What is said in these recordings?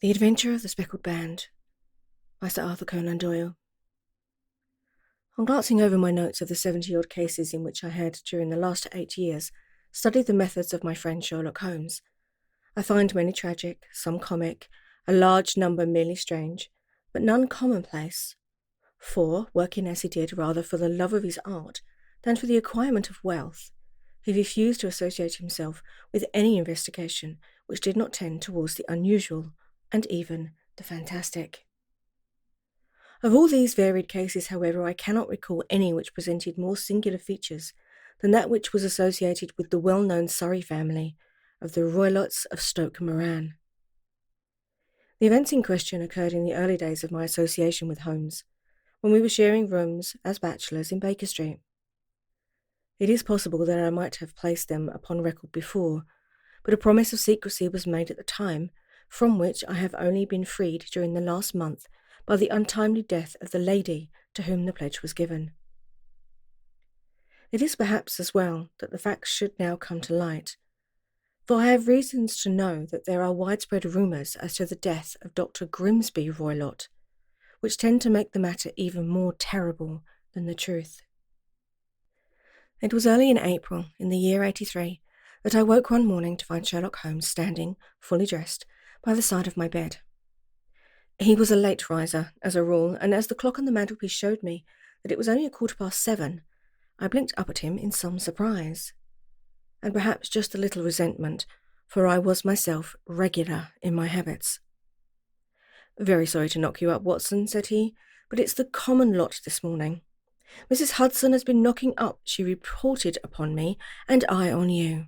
The Adventure of the Speckled Band by Sir Arthur Conan Doyle. On glancing over my notes of the 70-odd cases in which I had, during the last 8 years, studied the methods of my friend Sherlock Holmes, I find many tragic, some comic, a large number merely strange, but none commonplace. For, working as he did rather for the love of his art than for the acquirement of wealth, he refused to associate himself with any investigation which did not tend towards the unusual and even the fantastic. Of all these varied cases, however, I cannot recall any which presented more singular features than that which was associated with the well-known Surrey family of the Roylotts of Stoke Moran. The events in question occurred in the early days of my association with Holmes, when we were sharing rooms as bachelors in Baker Street. It is possible that I might have placed them upon record before, but a promise of secrecy was made at the time, from which I have only been freed during the last month by the untimely death of the lady to whom the pledge was given. It is perhaps as well that the facts should now come to light, for I have reasons to know that there are widespread rumours as to the death of Dr. Grimsby Roylott, which tend to make the matter even more terrible than the truth. It was early in April, in the year 83, that I woke one morning to find Sherlock Holmes standing, fully dressed, by the side of my bed. He was a late riser, as a rule, and as the clock on the mantelpiece showed me that it was only 7:15, I blinked up at him in some surprise, and perhaps just a little resentment, for I was myself regular in my habits. "Very sorry to knock you up, Watson," said he, "but it's the common lot this morning. Mrs. Hudson has been knocking up, she reported upon me, and I on you."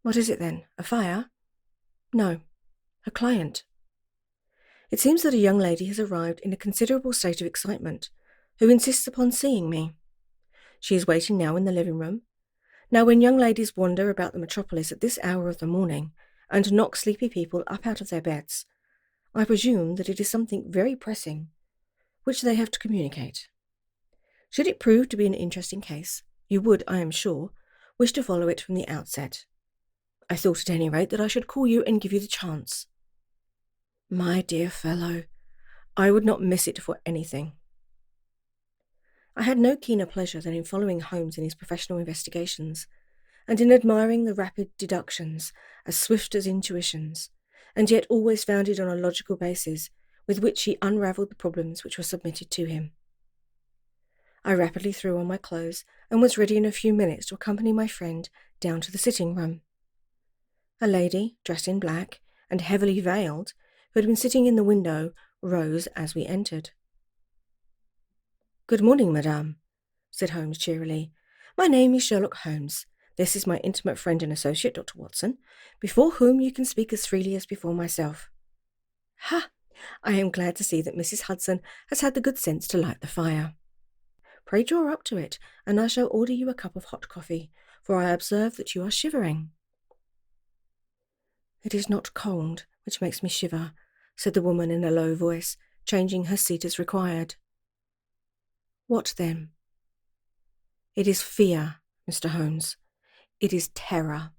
"What is it then? A fire?" "No, a client. It seems that a young lady has arrived in a considerable state of excitement, who insists upon seeing me. She is waiting now in the living room. Now, when young ladies wander about the metropolis at this hour of the morning, and knock sleepy people up out of their beds, I presume that it is something very pressing, which they have to communicate. Should it prove to be an interesting case, you would, I am sure, wish to follow it from the outset. I thought at any rate that I should call you and give you the chance." "My dear fellow, I would not miss it for anything." I had no keener pleasure than in following Holmes in his professional investigations, and in admiring the rapid deductions, as swift as intuitions, and yet always founded on a logical basis, with which he unravelled the problems which were submitted to him. I rapidly threw on my clothes, and was ready in a few minutes to accompany my friend down to the sitting-room. A lady, dressed in black, and heavily veiled, who had been sitting in the window, rose as we entered. "Good morning, madame," said Holmes cheerily. "My name is Sherlock Holmes. This is my intimate friend and associate, Dr. Watson, before whom you can speak as freely as before myself. Ha! I am glad to see that Mrs. Hudson has had the good sense to light the fire. Pray draw up to it, and I shall order you a cup of hot coffee, for I observe that you are shivering." "It is not cold which makes me shiver," said the woman in a low voice, changing her seat as required. "What then?" "It is fear, Mr. Holmes. It is terror."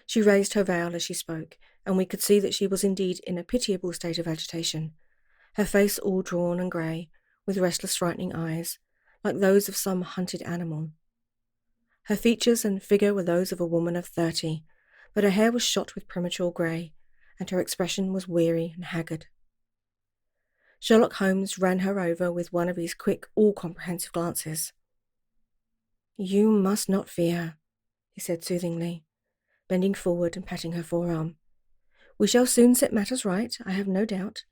She raised her veil as she spoke, and we could see that she was indeed in a pitiable state of agitation, her face all drawn and grey, with restless frightening eyes, like those of some hunted animal. Her features and figure were those of a woman of 30, but her hair was shot with premature grey, and her expression was weary and haggard. Sherlock Holmes ran her over with one of his quick, all-comprehensive glances. "You must not fear," he said soothingly, bending forward and patting her forearm. "We shall soon set matters right, I have no doubt.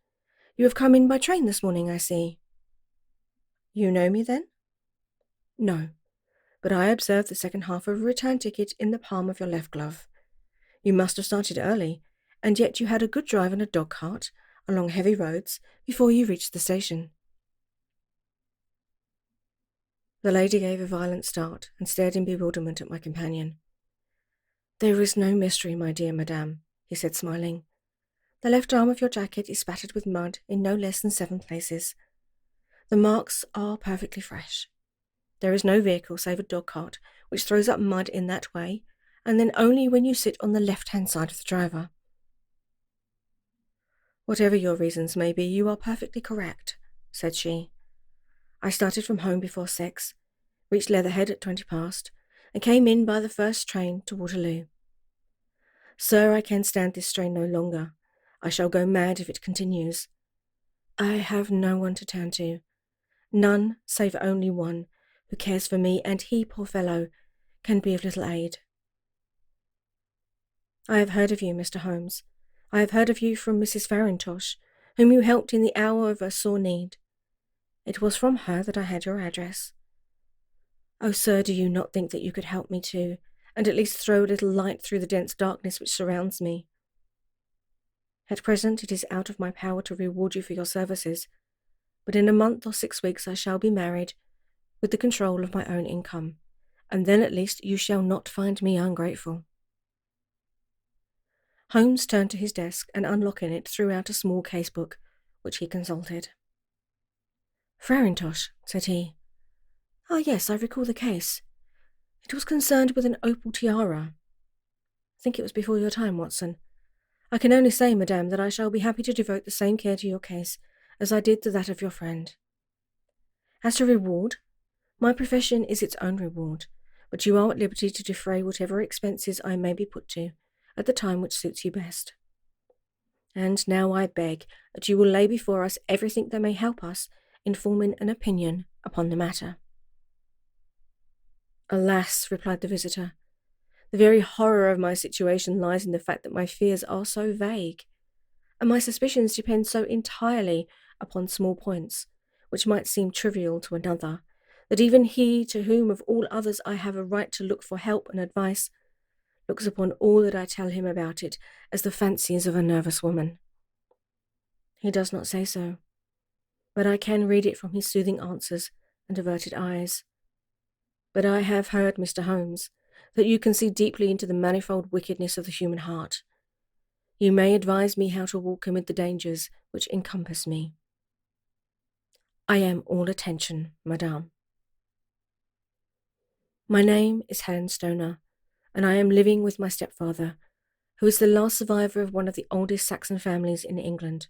You have come in by train this morning, I see." "You know me, then?" "No, but I observed the second half of a return ticket in the palm of your left glove. You must have started early, and yet you had a good drive in a dog-cart, along heavy roads, before you reached the station." The lady gave a violent start, and stared in bewilderment at my companion. "There is no mystery, my dear madame," he said, smiling. "The left arm of your jacket is spattered with mud in no less than 7 places. The marks are perfectly fresh. There is no vehicle save a dog-cart which throws up mud in that way, and then only when you sit on the left-hand side of the driver. "Whatever your reasons may be, you are perfectly correct," said she. "I started from home before 6, reached Leatherhead at 20 past, and came in by the first train to Waterloo. Sir, I can stand this strain no longer. I shall go mad if it continues. I have no one to turn to. None, save only one, who cares for me, and he, poor fellow, can be of little aid. I have heard of you, Mr. Holmes. I have heard of you from Mrs. Farintosh, whom you helped in the hour of her sore need. It was from her that I had your address. Oh, sir, do you not think that you could help me too, and at least throw a little light through the dense darkness which surrounds me? At present it is out of my power to reward you for your services, but in a month or 6 weeks I shall be married, with the control of my own income, and then at least you shall not find me ungrateful." Holmes turned to his desk and, unlocking it, threw out a small case-book, which he consulted. "Farintosh," said he. "Ah, yes, I recall the case. It was concerned with an opal tiara. I think it was before your time, Watson. I can only say, madame, that I shall be happy to devote the same care to your case as I did to that of your friend. As to reward, my profession is its own reward, but you are at liberty to defray whatever expenses I may be put to, at the time which suits you best. And now I beg that you will lay before us everything that may help us in forming an opinion upon the matter." "Alas," replied the visitor, "the very horror of my situation lies in the fact that my fears are so vague, and my suspicions depend so entirely upon small points, which might seem trivial to another, that even he to whom of all others I have a right to look for help and advice looks upon all that I tell him about it as the fancies of a nervous woman. He does not say so, but I can read it from his soothing answers and averted eyes. But I have heard, Mr. Holmes, that you can see deeply into the manifold wickedness of the human heart. You may advise me how to walk amid the dangers which encompass me." "I am all attention, madame." "My name is Helen Stoner, and I am living with my stepfather, who is the last survivor of one of the oldest Saxon families in England,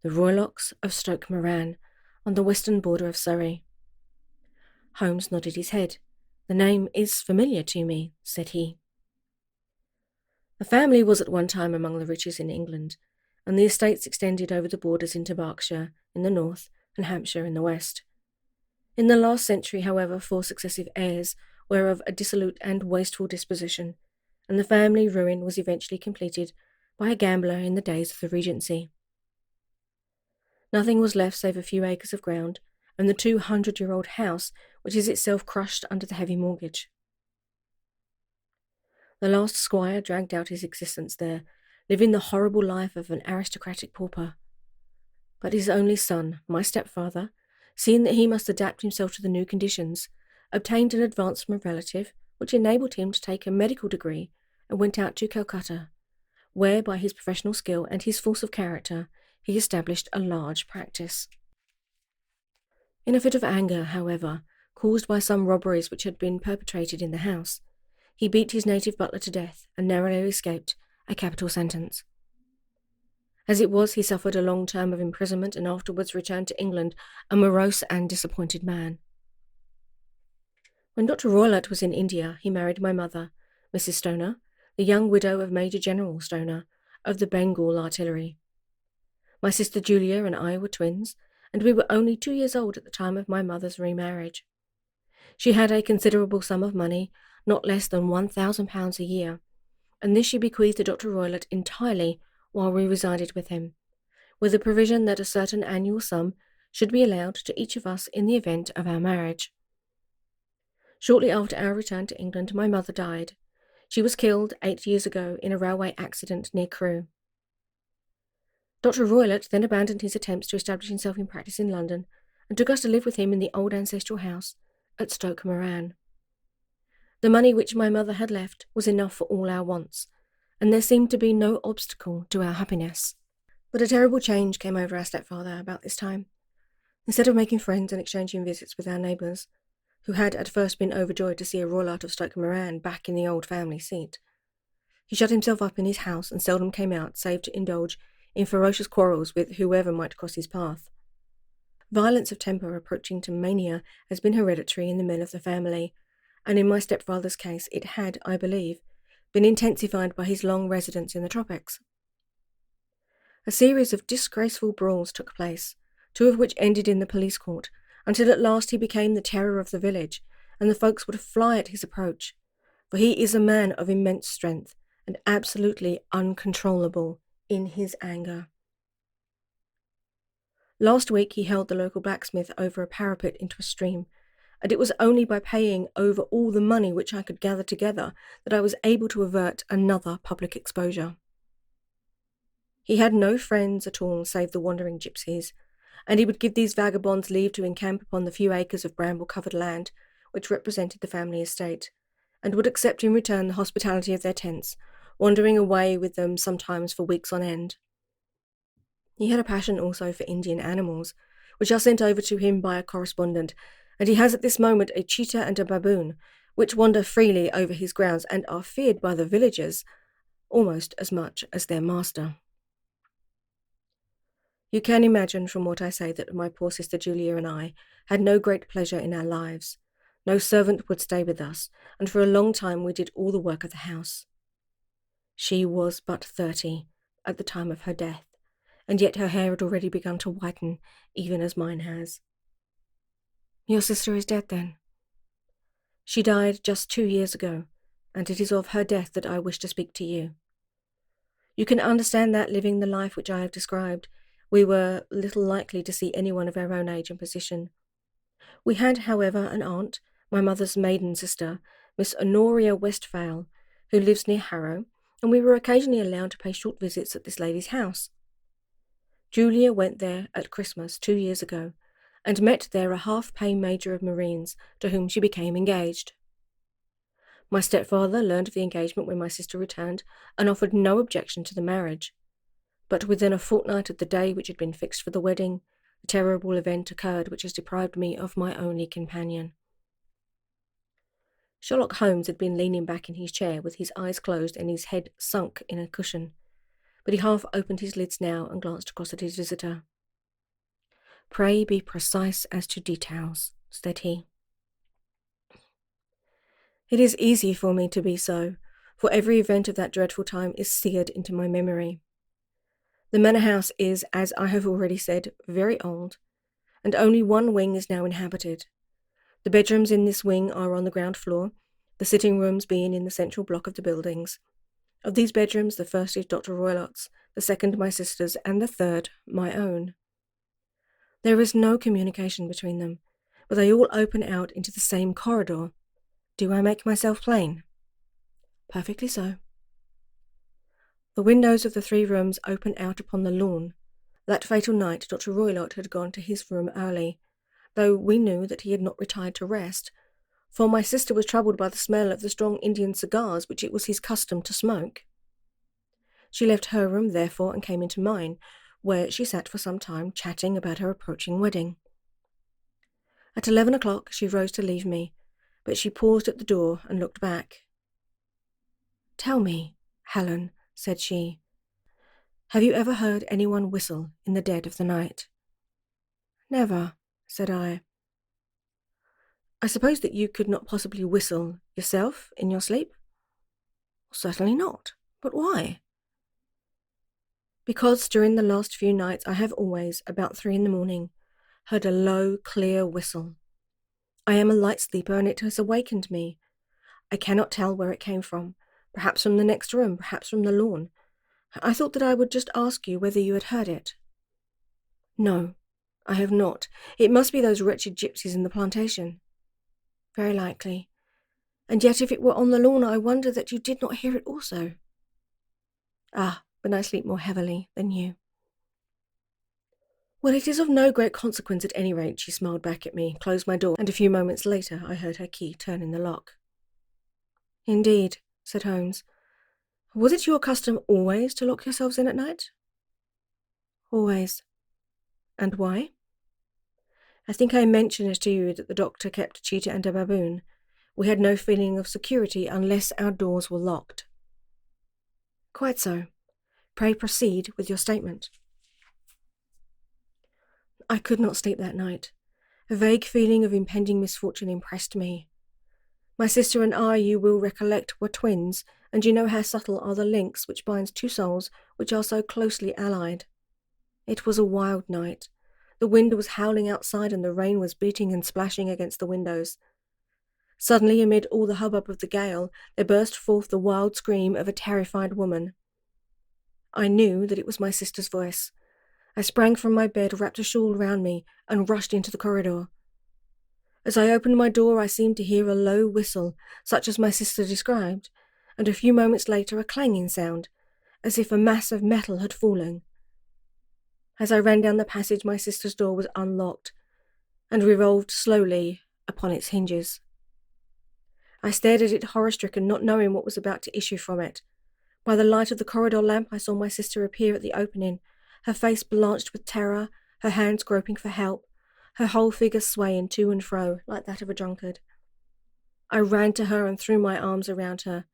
the Roylocks of Stoke Moran, on the western border of Surrey." Holmes nodded his head. "The name is familiar to me," said he. "The family was at one time among the richest in England, and the estates extended over the borders into Berkshire in the north and Hampshire in the west. In the last century, however, 4 successive heirs were of a dissolute and wasteful disposition, and the family ruin was eventually completed by a gambler in the days of the Regency. Nothing was left save a few acres of ground and the 200-year-old house, which is itself crushed under the heavy mortgage. The last squire dragged out his existence there, living the horrible life of an aristocratic pauper. But his only son, my stepfather, seeing that he must adapt himself to the new conditions, obtained an advance from a relative, which enabled him to take a medical degree and went out to Calcutta, where, by his professional skill and his force of character, he established a large practice. In a fit of anger, however, caused by some robberies which had been perpetrated in the house, he beat his native butler to death and narrowly escaped a capital sentence. As it was, he suffered a long term of imprisonment and afterwards returned to England a morose and disappointed man. When Dr. Roylott was in India, he married my mother, Mrs. Stoner, the young widow of Major General Stoner, of the Bengal Artillery. My sister Julia and I were twins, and we were only 2 years old at the time of my mother's remarriage. She had a considerable sum of money, not less than £1,000 a year, and this she bequeathed to Dr. Roylott entirely while we resided with him, with the provision that a certain annual sum should be allowed to each of us in the event of our marriage. Shortly after our return to England, my mother died. She was killed 8 years ago in a railway accident near Crewe. Dr. Roylott then abandoned his attempts to establish himself in practice in London and took us to live with him in the old ancestral house at Stoke Moran. The money which my mother had left was enough for all our wants, and there seemed to be no obstacle to our happiness. But a terrible change came over our stepfather about this time. Instead of making friends and exchanging visits with our neighbours, who had at first been overjoyed to see a Roylott of Stoke Moran back in the old family seat, he shut himself up in his house and seldom came out save to indulge in ferocious quarrels with whoever might cross his path. Violence of temper approaching to mania has been hereditary in the men of the family, and in my stepfather's case it had, I believe, been intensified by his long residence in the tropics. A series of disgraceful brawls took place, 2 of which ended in the police court, until at last he became the terror of the village, and the folks would fly at his approach, for he is a man of immense strength and absolutely uncontrollable in his anger. Last week he held the local blacksmith over a parapet into a stream, and it was only by paying over all the money which I could gather together that I was able to avert another public exposure. He had no friends at all save the wandering gypsies, and he would give these vagabonds leave to encamp upon the few acres of bramble-covered land which represented the family estate, and would accept in return the hospitality of their tents, wandering away with them sometimes for weeks on end. He had a passion also for Indian animals, which are sent over to him by a correspondent, and he has at this moment a cheetah and a baboon, which wander freely over his grounds and are feared by the villagers almost as much as their master. You can imagine from what I say that my poor sister Julia and I had no great pleasure in our lives. No servant would stay with us, and for a long time we did all the work of the house. She was but 30 at the time of her death, and yet her hair had already begun to whiten, even as mine has. Your sister is dead, then? She died just 2 years ago, and it is of her death that I wish to speak to you. You can understand that, living the life which I have described, we were little likely to see anyone of our own age and position. We had, however, an aunt, my mother's maiden sister, Miss Honoria Westphale, who lives near Harrow, and we were occasionally allowed to pay short visits at this lady's house. Julia went there at Christmas 2 years ago, and met there a half-pay major of Marines, to whom she became engaged. My stepfather learned of the engagement when my sister returned, and offered no objection to the marriage. But within a fortnight of the day which had been fixed for the wedding, a terrible event occurred which has deprived me of my only companion. Sherlock Holmes had been leaning back in his chair with his eyes closed and his head sunk in a cushion, but he half opened his lids now and glanced across at his visitor. "Pray be precise as to details," said he. "It is easy for me to be so, for every event of that dreadful time is seared into my memory. The manor house is, as I have already said, very old, and only one wing is now inhabited. The bedrooms in this wing are on the ground floor, the sitting rooms being in the central block of the buildings. Of these bedrooms, the first is Dr. Roylott's, the second my sister's, and the third my own. There is no communication between them, but they all open out into the same corridor. Do I make myself plain?" "Perfectly so." The windows of the 3 rooms open out upon the lawn. That fatal night Dr. Roylott had gone to his room early, though we knew that he had not retired to rest, for my sister was troubled by the smell of the strong Indian cigars which it was his custom to smoke. She left her room, therefore, and came into mine, where she sat for some time chatting about her approaching wedding. At 11 o'clock she rose to leave me, but she paused at the door and looked back. "Tell me, Helen," said she, "have you ever heard anyone whistle in the dead of the night?" "Never," said I. "I suppose that you could not possibly whistle yourself in your sleep?" "Certainly not. But why?" "Because during the last few nights I have always, about 3 in the morning, heard a low, clear whistle. I am a light sleeper, and it has awakened me. I cannot tell where it came from, perhaps from the next room, perhaps from the lawn. I thought that I would just ask you whether you had heard it." "No, I have not. It must be those wretched gypsies in the plantation." "Very likely. And yet if it were on the lawn, I wonder that you did not hear it also." "Ah, but I sleep more heavily than you." "Well, it is of no great consequence at any rate," she smiled back at me, closed my door, and a few moments later I heard her key turn in the lock. "Indeed," said Holmes. "Was it your custom always to lock yourselves in at night?" "Always." "And why?" "I think I mentioned to you that the doctor kept a cheetah and a baboon. We had no feeling of security unless our doors were locked." "Quite so. Pray proceed with your statement." I could not sleep that night. A vague feeling of impending misfortune impressed me. My sister and I, you will recollect, were twins, and you know how subtle are the links which binds two souls which are so closely allied. It was a wild night. The wind was howling outside and the rain was beating and splashing against the windows. Suddenly, amid all the hubbub of the gale, there burst forth the wild scream of a terrified woman. I knew that it was my sister's voice. I sprang from my bed, wrapped a shawl round me, and rushed into the corridor. As I opened my door, I seemed to hear a low whistle, such as my sister described, and a few moments later a clanging sound, as if a mass of metal had fallen. As I ran down the passage, my sister's door was unlocked, and revolved slowly upon its hinges. I stared at it horror-stricken, not knowing what was about to issue from it. By the light of the corridor lamp, I saw my sister appear at the opening, her face blanched with terror, her hands groping for help, her whole figure swaying to and fro like that of a drunkard. I ran to her and threw my arms around her,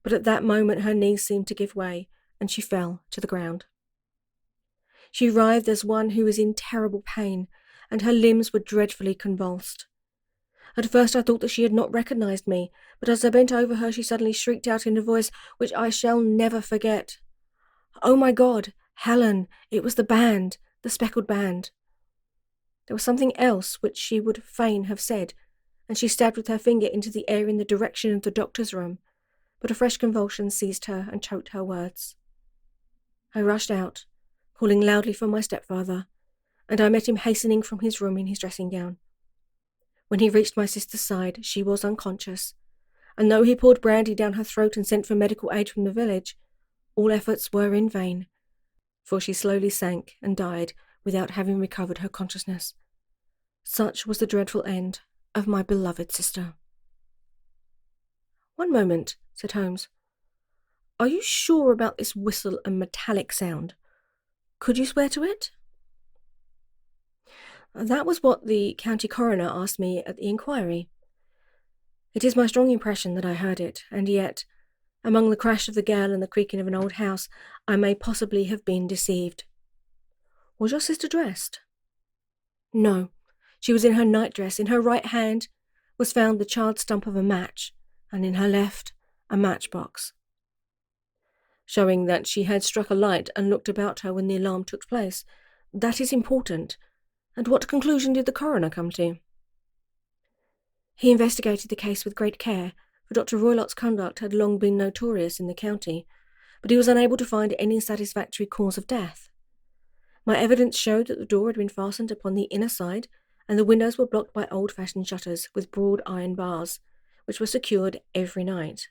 but at that moment her knees seemed to give way, and she fell to the ground. She writhed as one who is in terrible pain, and her limbs were dreadfully convulsed. At first I thought that she had not recognized me, but as I bent over her she suddenly shrieked out in a voice which I shall never forget. "Oh my God, Helen, it was the band, the speckled band." There was something else which she would fain have said, and she stabbed with her finger into the air in the direction of the doctor's room, but a fresh convulsion seized her and choked her words. I rushed out, calling loudly for my stepfather, and I met him hastening from his room in his dressing gown. When he reached my sister's side, she was unconscious, and though he poured brandy down her throat and sent for medical aid from the village, all efforts were in vain, for she slowly sank and died without having recovered her consciousness. Such was the dreadful end of my beloved sister. "One moment," said Holmes. "Are you sure about this whistle and metallic sound? Could you swear to it?" "That was what the county coroner asked me at the inquiry. It is my strong impression that I heard it, and yet, among the crash of the gale and the creaking of an old house, I may possibly have been deceived." "Was your sister dressed?" "No. She was in her nightdress. In her right hand was found the charred stump of a match, and in her left a matchbox." "Showing that she had struck a light and looked about her when the alarm took place. That is important. And what conclusion did the coroner come to?" "He investigated the case with great care, for Dr. Roylott's conduct had long been notorious in the county, but he was unable to find any satisfactory cause of death. My evidence showed that the door had been fastened upon the inner side, and the windows were blocked by old-fashioned shutters with broad iron bars, which were secured every night.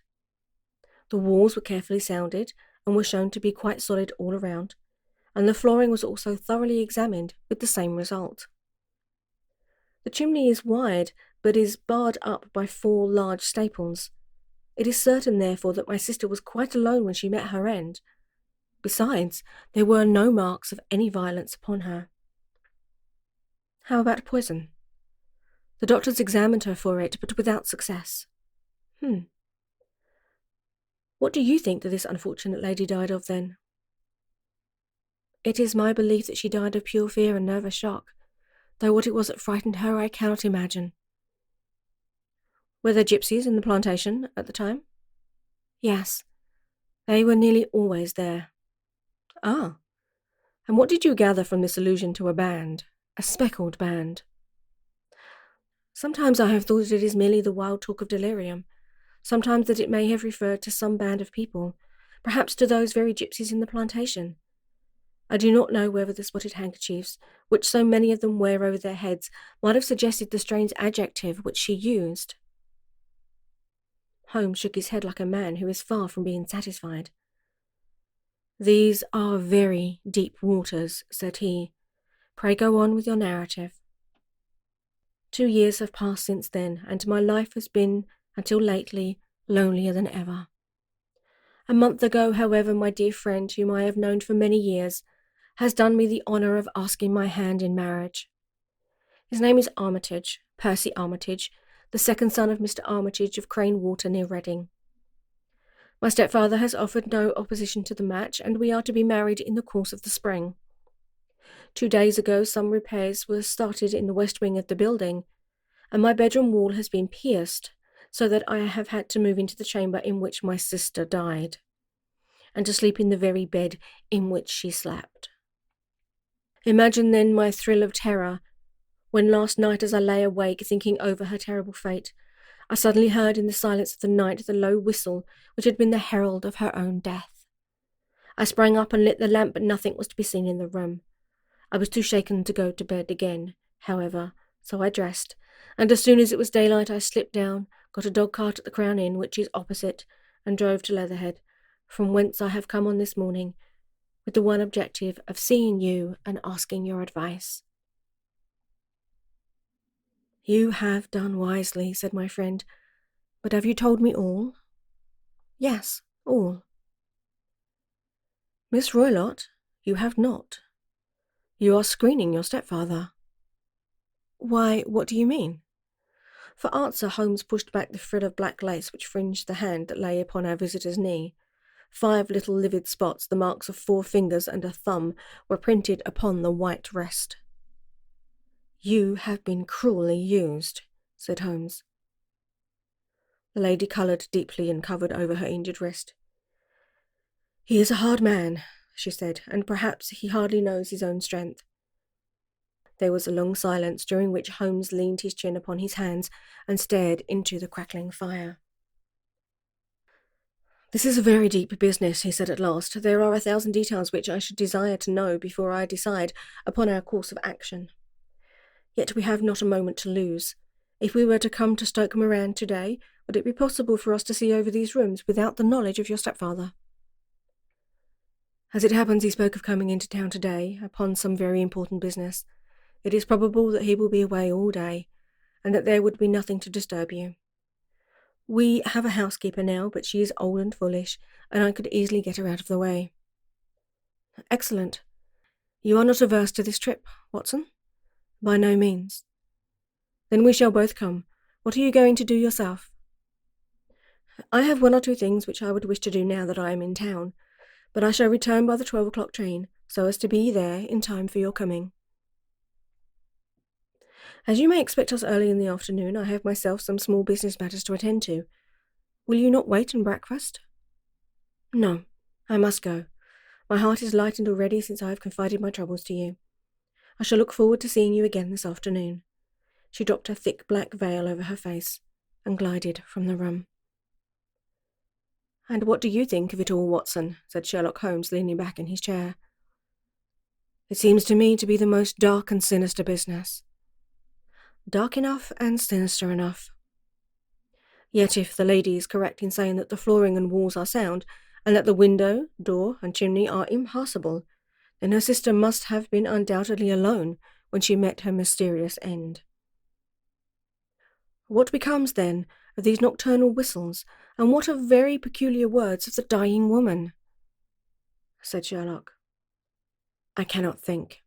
The walls were carefully sounded, and were shown to be quite solid all around, and the flooring was also thoroughly examined with the same result. The chimney is wide, but is barred up by 4 large staples. It is certain, therefore, that my sister was quite alone when she met her end. Besides, there were no marks of any violence upon her." "How about poison?" "The doctors examined her for it, but without success." "What do you think that this unfortunate lady died of, then?" "It is my belief that she died of pure fear and nervous shock, though what it was that frightened her I cannot imagine." "Were there gypsies in the plantation at the time?" "Yes. They were nearly always there." "Ah. And what did you gather from this allusion to a band, a speckled band?" "Sometimes I have thought it is merely the wild talk of delirium, sometimes that it may have referred to some band of people, perhaps to those very gypsies in the plantation. I do not know whether the spotted handkerchiefs, which so many of them wear over their heads, might have suggested the strange adjective which she used." Holmes shook his head like a man who is far from being satisfied. "These are very deep waters," said he. "Pray go on with your narrative." 2 years have passed since then, and my life has been, until lately, lonelier than ever. A month ago, however, my dear friend, whom I have known for many years, has done me the honour of asking my hand in marriage. His name is Armitage, Percy Armitage, the second son of Mr. Armitage of Crane Water near Reading. My stepfather has offered no opposition to the match, and we are to be married in the course of the spring. 2 days ago, some repairs were started in the west wing of the building, and my bedroom wall has been pierced, so that I have had to move into the chamber in which my sister died, and to sleep in the very bed in which she slept. Imagine then my thrill of terror when last night, as I lay awake thinking over her terrible fate, I suddenly heard in the silence of the night the low whistle which had been the herald of her own death. I sprang up and lit the lamp, but nothing was to be seen in the room. I was too shaken to go to bed again, however, so I dressed, and as soon as it was daylight I slipped down, got a dog-cart at the Crown Inn, which is opposite, and drove to Leatherhead, from whence I have come on this morning, with the one objective of seeing you and asking your advice. You have done wisely, said my friend, but have you told me all? Yes, all. Miss Roylott, you have not. You are screening your stepfather. Why, what do you mean? For answer, Holmes pushed back the frill of black lace which fringed the hand that lay upon our visitor's knee. 5 little livid spots, the marks of 4 fingers and a thumb, were printed upon the white rest. You have been cruelly used, said Holmes. The lady coloured deeply and covered over her injured wrist. He is a hard man, she said, and perhaps he hardly knows his own strength. There was a long silence, during which Holmes leaned his chin upon his hands and stared into the crackling fire. This is a very deep business, he said at last. There are 1,000 details which I should desire to know before I decide upon our course of action. Yet we have not a moment to lose. If we were to come to Stoke Moran today, would it be possible for us to see over these rooms without the knowledge of your stepfather? As it happens, he spoke of coming into town today, upon some very important business. It is probable that he will be away all day, and that there would be nothing to disturb you. We have a housekeeper now, but she is old and foolish, and I could easily get her out of the way. Excellent. You are not averse to this trip, Watson? By no means. Then we shall both come. What are you going to do yourself? I have 1 or 2 things which I would wish to do now that I am in town, but I shall return by the 12 o'clock train, so as to be there in time for your coming. As you may expect us early in the afternoon, I have myself some small business matters to attend to. Will you not wait and breakfast? No, I must go. My heart is lightened already since I have confided my troubles to you. I shall look forward to seeing you again this afternoon. She dropped her thick black veil over her face and glided from the room. And what do you think of it all, Watson? Said Sherlock Holmes, leaning back in his chair. It seems to me to be the most dark and sinister business. Dark enough and sinister enough. Yet if the lady is correct in saying that the flooring and walls are sound, and that the window, door, and chimney are impassable, then her sister must have been undoubtedly alone when she met her mysterious end. What becomes, then, of these nocturnal whistles, and what of very peculiar words of the dying woman? Said Sherlock. I cannot think.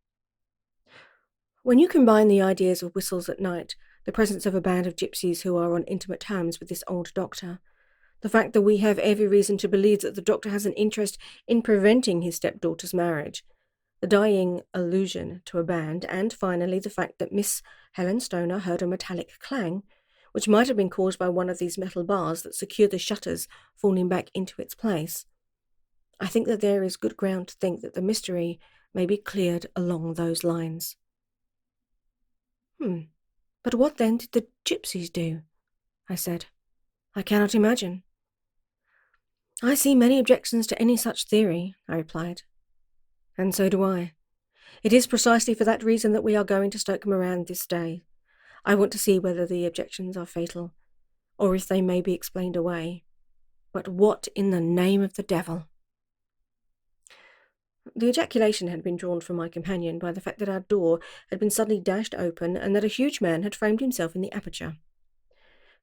When you combine the ideas of whistles at night, the presence of a band of gypsies who are on intimate terms with this old doctor, the fact that we have every reason to believe that the doctor has an interest in preventing his stepdaughter's marriage, the dying allusion to a band, and finally the fact that Miss Helen Stoner heard a metallic clang, which might have been caused by one of these metal bars that secured the shutters falling back into its place, I think that there is good ground to think that the mystery may be cleared along those lines. But what then did the gypsies do? I said. I cannot imagine. I see many objections to any such theory, I replied. And so do I. It is precisely for that reason that we are going to Stoke Moran this day. I want to see whether the objections are fatal, or if they may be explained away. But what in the name of the devil? The ejaculation had been drawn from my companion by the fact that our door had been suddenly dashed open and that a huge man had framed himself in the aperture.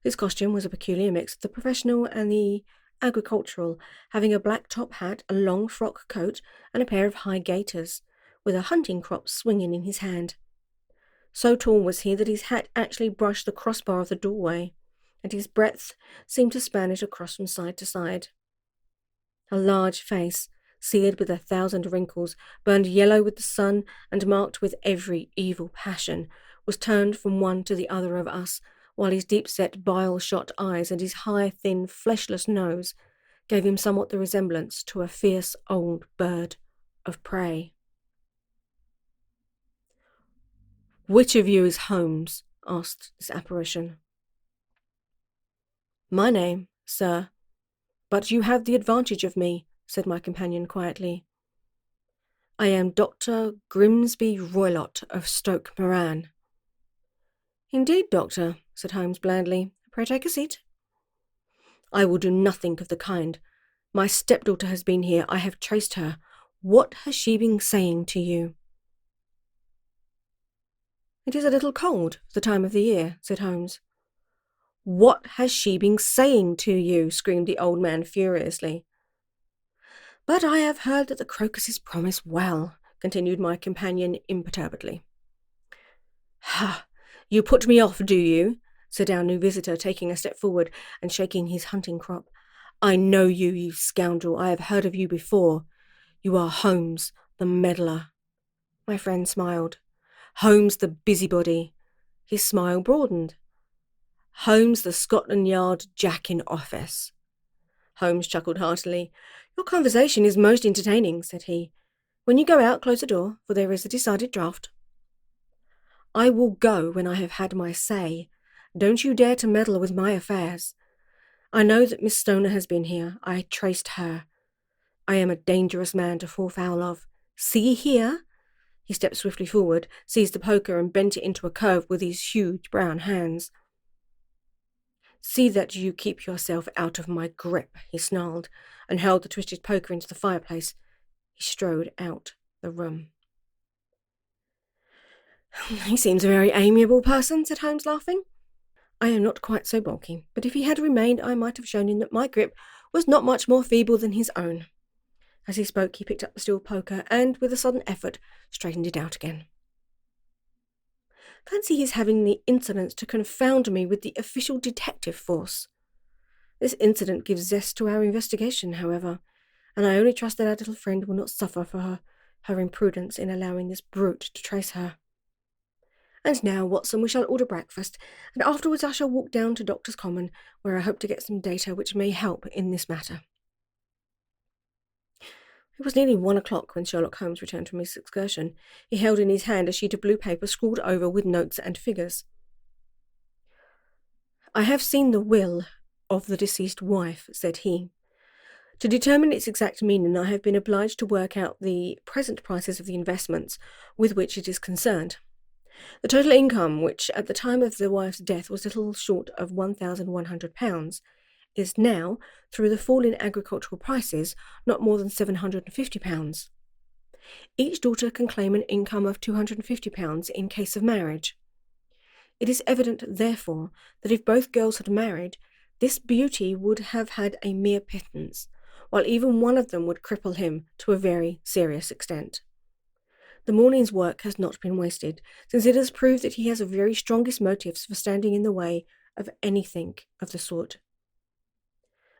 His costume was a peculiar mix of the professional and the agricultural, having a black top hat, a long frock coat, and a pair of high gaiters, with a hunting crop swinging in his hand. So tall was he that his hat actually brushed the crossbar of the doorway, and his breadth seemed to span it across from side to side. A large face, seared with 1,000 wrinkles, burned yellow with the sun and marked with every evil passion, was turned from one to the other of us, while his deep-set, bile-shot eyes and his high, thin, fleshless nose gave him somewhat the resemblance to a fierce old bird of prey. "Which of you is Holmes?" asked this apparition. "My name, sir. But you have the advantage of me," said my companion quietly. "I am Dr. Grimsby Roylott of Stoke Moran." "Indeed, doctor," said Holmes blandly. "Pray take a seat." "I will do nothing of the kind. My stepdaughter has been here. I have traced her. What has she been saying to you?" "It is a little cold for the time of the year," said Holmes. "What has she been saying to you?" screamed the old man furiously. "But I have heard that the crocuses promise well," continued my companion imperturbably. "Ha! You put me off, do you?" said our new visitor, taking a step forward and shaking his hunting crop. "I know you, you scoundrel. I have heard of you before. You are Holmes, the meddler." My friend smiled. "Holmes, the busybody." His smile broadened. "Holmes, the Scotland Yard Jack in office." Holmes chuckled heartily. "Your conversation is most entertaining," said he. "When you go out, close the door, for there is a decided draught." "I will go when I have had my say. Don't you dare to meddle with my affairs. I know that Miss Stoner has been here. I traced her. I am a dangerous man to fall foul of. See here." He stepped swiftly forward, seized the poker and bent it into a curve with his huge brown hands. "See that you keep yourself out of my grip," he snarled, and hurled the twisted poker into the fireplace. He strode out the room. "He seems a very amiable person," said Holmes, laughing. "I am not quite so bulky, but if he had remained, I might have shown him that my grip was not much more feeble than his own." As he spoke, he picked up the steel poker and, with a sudden effort, straightened it out again. "Fancy his having the insolence to confound me with the official detective force. This incident gives zest to our investigation, however, and I only trust that our little friend will not suffer for her imprudence in allowing this brute to trace her. And now, Watson, we shall order breakfast, and afterwards I shall walk down to Doctor's Common, where I hope to get some data which may help in this matter." It was nearly 1 o'clock when Sherlock Holmes returned from his excursion. He held in his hand a sheet of blue paper scrawled over with notes and figures. "I have seen the will of the deceased wife," said he. "To determine its exact meaning, I have been obliged to work out the present prices of the investments with which it is concerned. The total income, which at the time of the wife's death was little short of £1,100, is now, through the fall in agricultural prices, not more than £750. Each daughter can claim an income of £250 in case of marriage. It is evident, therefore, that if both girls had married, this beauty would have had a mere pittance, while even one of them would cripple him to a very serious extent. The morning's work has not been wasted, since it has proved that he has the very strongest motives for standing in the way of anything of the sort.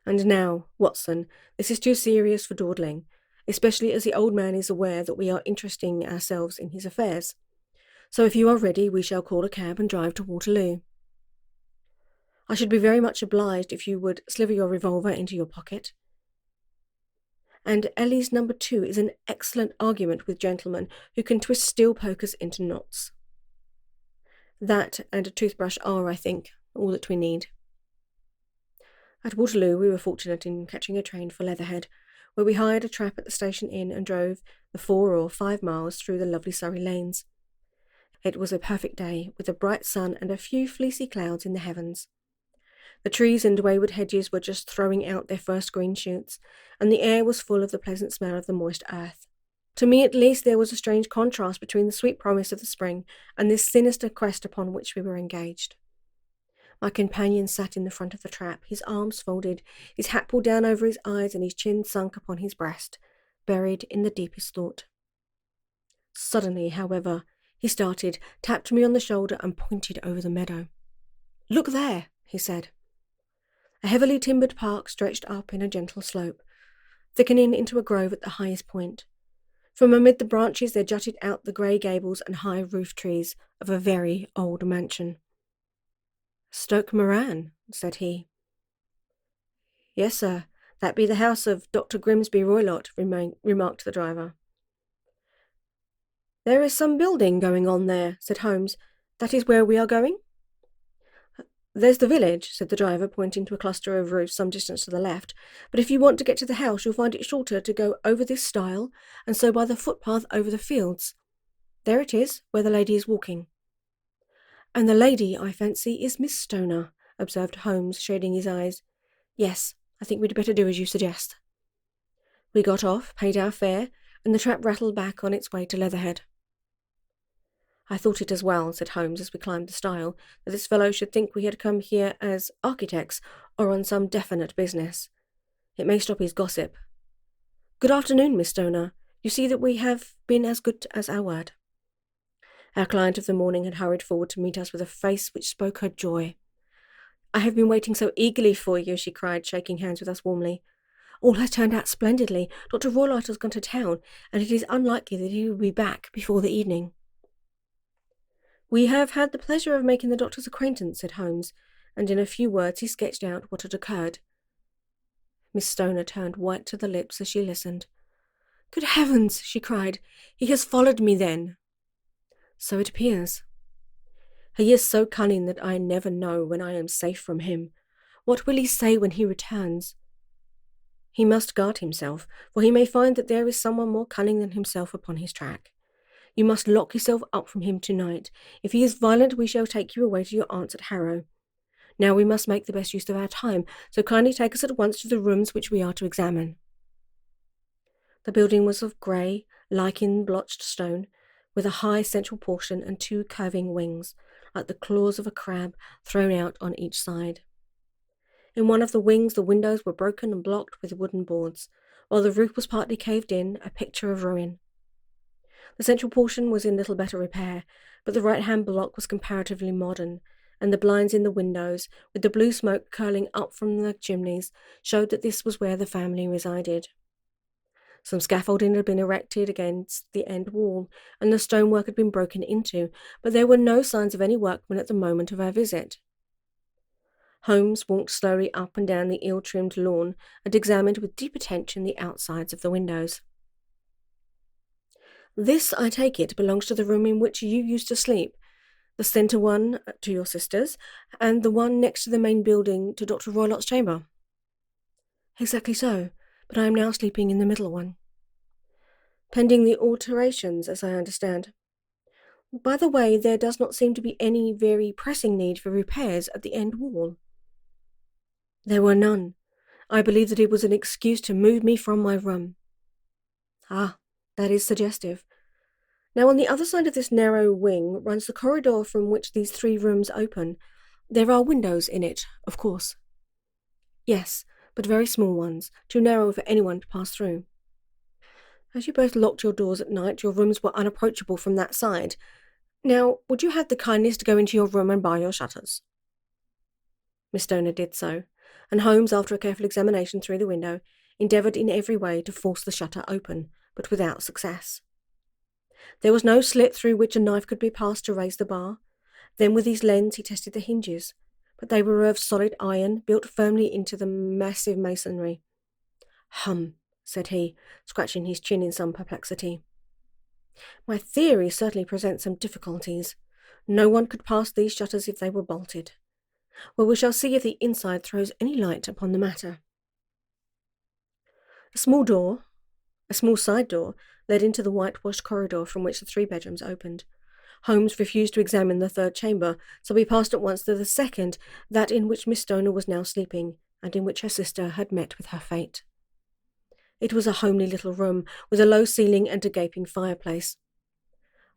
And now, Watson, this is too serious for dawdling, especially as the old man is aware that we are interesting ourselves in his affairs. So if you are ready, we shall call a cab and drive to Waterloo. I should be very much obliged if you would sliver your revolver into your pocket. And Ellie's number 2 is an excellent argument with gentlemen who can twist steel pokers into knots. That and a toothbrush are, I think, all that we need." At Waterloo, we were fortunate in catching a train for Leatherhead, where we hired a trap at the station inn and drove the 4 or 5 miles through the lovely Surrey lanes. It was a perfect day, with a bright sun and a few fleecy clouds in the heavens. The trees and wayward hedges were just throwing out their first green shoots, and the air was full of the pleasant smell of the moist earth. To me, at least, there was a strange contrast between the sweet promise of the spring and this sinister quest upon which we were engaged. My companion sat in the front of the trap, his arms folded, his hat pulled down over his eyes, and his chin sunk upon his breast, buried in the deepest thought. Suddenly, however, he started, tapped me on the shoulder, and pointed over the meadow. "Look there," he said. A heavily timbered park stretched up in a gentle slope. thickening into a grove at the highest point. From amid the branches there jutted out the grey gables and high roof trees of a very old mansion. "Stoke Moran," said he. "Yes, sir, that be the house of Dr. Grimsby Roylott," remarked the driver. "There is some building going on there," said Holmes. "That is where we are going?" "There's the village," said the driver, pointing to a cluster of roofs some distance to the left. "But if you want to get to the house, you'll find it shorter to go over this stile, and so by the footpath over the fields. There it is, where the lady is walking." "And the lady, I fancy, is Miss Stoner," observed Holmes, shading his eyes. "Yes, I think we'd better do as you suggest." We got off, paid our fare, and the trap rattled back on its way to Leatherhead. "I thought it as well," said Holmes as we climbed the stile, "that this fellow should think we had come here as architects or on some definite business. It may stop his gossip. Good afternoon, Miss Stoner. You see that we have been as good as our word." Our client of the morning had hurried forward to meet us with a face which spoke her joy. "I have been waiting so eagerly for you," she cried, shaking hands with us warmly. "All has turned out splendidly. Dr. Roylott has gone to town, and it is unlikely that he will be back before the evening." "We have had the pleasure of making the doctor's acquaintance," said Holmes, and in a few words he sketched out what had occurred. Miss Stoner turned white to the lips as she listened. "Good heavens!" she cried. "He has followed me, then?" "So it appears." "He is so cunning that I never know when I am safe from him. What will he say when he returns?" "He must guard himself, for he may find that there is someone more cunning than himself upon his track. You must lock yourself up from him tonight. If he is violent, we shall take you away to your aunt's at Harrow. Now we must make the best use of our time, so kindly take us at once to the rooms which we are to examine." The building was of grey, lichen-blotched stone, with a high central portion and two curving wings, like the claws of a crab, thrown out on each side. In one of the wings the windows were broken and blocked with wooden boards, while the roof was partly caved in, a picture of ruin. The central portion was in little better repair, but the right-hand block was comparatively modern, and the blinds in the windows, with the blue smoke curling up from the chimneys, showed that this was where the family resided. Some scaffolding had been erected against the end wall, and the stonework had been broken into, but there were no signs of any workmen at the moment of our visit. Holmes walked slowly up and down the ill-trimmed lawn and examined with deep attention the outsides of the windows. "This, I take it, belongs to the room in which you used to sleep, the centre one to your sisters, and the one next to the main building to Dr. Roylott's chamber?" "Exactly so, but I am now sleeping in the middle one." "Pending the alterations, as I understand. By the way, there does not seem to be any very pressing need for repairs at the end wall." "There were none. I believe that it was an excuse to move me from my room." "Ah, that is suggestive. Now, on the other side of this narrow wing runs the corridor from which these three rooms open. There are windows in it, of course." "Yes, but very small ones, too narrow for anyone to pass through." "As you both locked your doors at night, your rooms were unapproachable from that side. Now, would you have the kindness to go into your room and bar your shutters?" Miss Stoner did so, and Holmes, after a careful examination through the window, endeavoured in every way to force the shutter open, but without success. There was no slit through which a knife could be passed to raise the bar. Then with his lens he tested the hinges, but they were of solid iron, built firmly into the massive masonry. "Hum," said he, scratching his chin in some perplexity. "My theory certainly presents some difficulties. No one could pass these shutters if they were bolted. Well, we shall see if the inside throws any light upon the matter." A small side door, led into the whitewashed corridor from which the three bedrooms opened. Holmes refused to examine the third chamber, so we passed at once to the second, that in which Miss Stoner was now sleeping, and in which her sister had met with her fate. It was a homely little room, with a low ceiling and a gaping fireplace.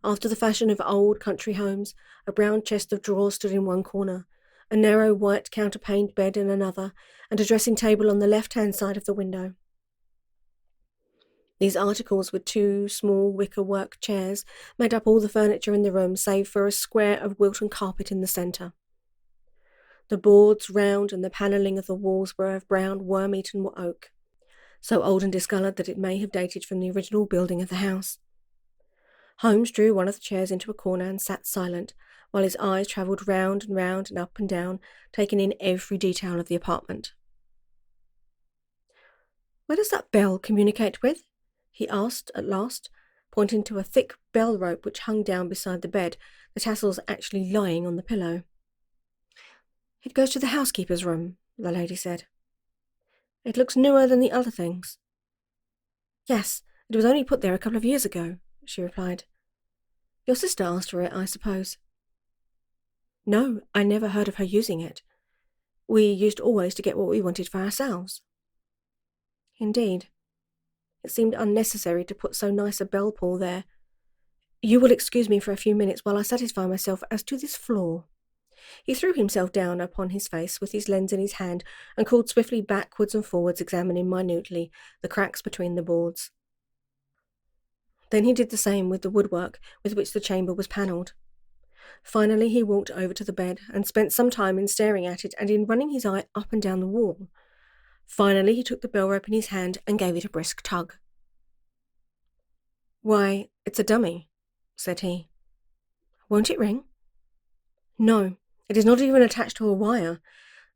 After the fashion of old country homes, a brown chest of drawers stood in one corner, a narrow white counterpaned bed in another, and a dressing table on the left-hand side of the window. These articles, with two small wicker-work chairs, made up all the furniture in the room, save for a square of Wilton carpet in the centre. The boards round and the panelling of the walls were of brown worm-eaten oak. so old and discoloured that it may have dated from the original building of the house. Holmes drew one of the chairs into a corner and sat silent, while his eyes travelled round and up and down, taking in every detail of the apartment. "Where does that bell communicate with?" he asked at last, pointing to a thick bell rope which hung down beside the bed, the tassels actually lying on the pillow. "It goes to the housekeeper's room," the lady said. "It looks newer than the other things." "Yes, it was only put there a couple of years ago," she replied. "Your sister asked for it, I suppose?" "No, I never heard of her using it. We used always to get what we wanted for ourselves." Indeed. It seemed unnecessary to put so nice a bell pull there. "You will excuse me for a few minutes while I satisfy myself as to this floor." He threw himself down upon his face with his lens in his hand and crawled swiftly backwards and forwards, examining minutely the cracks between the boards. Then he did the same with the woodwork with which the chamber was panelled. Finally he walked over to the bed and spent some time in staring at it and in running his eye up and down the wall. Finally he took the bell rope in his hand and gave it a brisk tug. "Why, it's a dummy," said he. "Won't it ring?" "No, it is not even attached to a wire.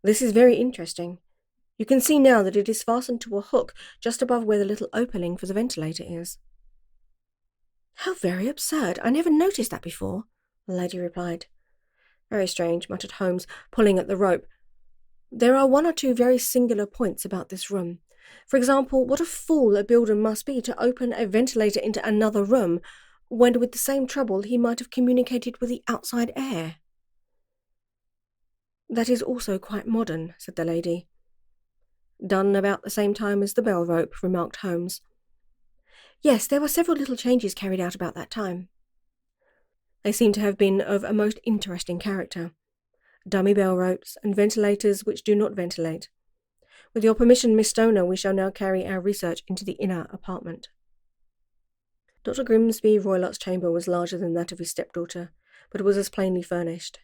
This is very interesting. You can see now that it is fastened to a hook just above where the little opening for the ventilator is." "How very absurd! I never noticed that before," the lady replied. "Very strange," muttered Holmes, pulling at the rope. "There are one or two very singular points about this room. For example, what a fool a builder must be to open a ventilator into another room, when with the same trouble he might have communicated with the outside air." "That is also quite modern," said the lady. "Done about the same time as the bell rope," remarked Holmes. "Yes, there were several little changes carried out about that time. They seem to have been of a most interesting character. Dummy bell ropes, and ventilators which do not ventilate. With your permission, Miss Stoner, we shall now carry our research into the inner apartment." Dr. Grimsby Roylott's chamber was larger than that of his stepdaughter, but was as plainly furnished.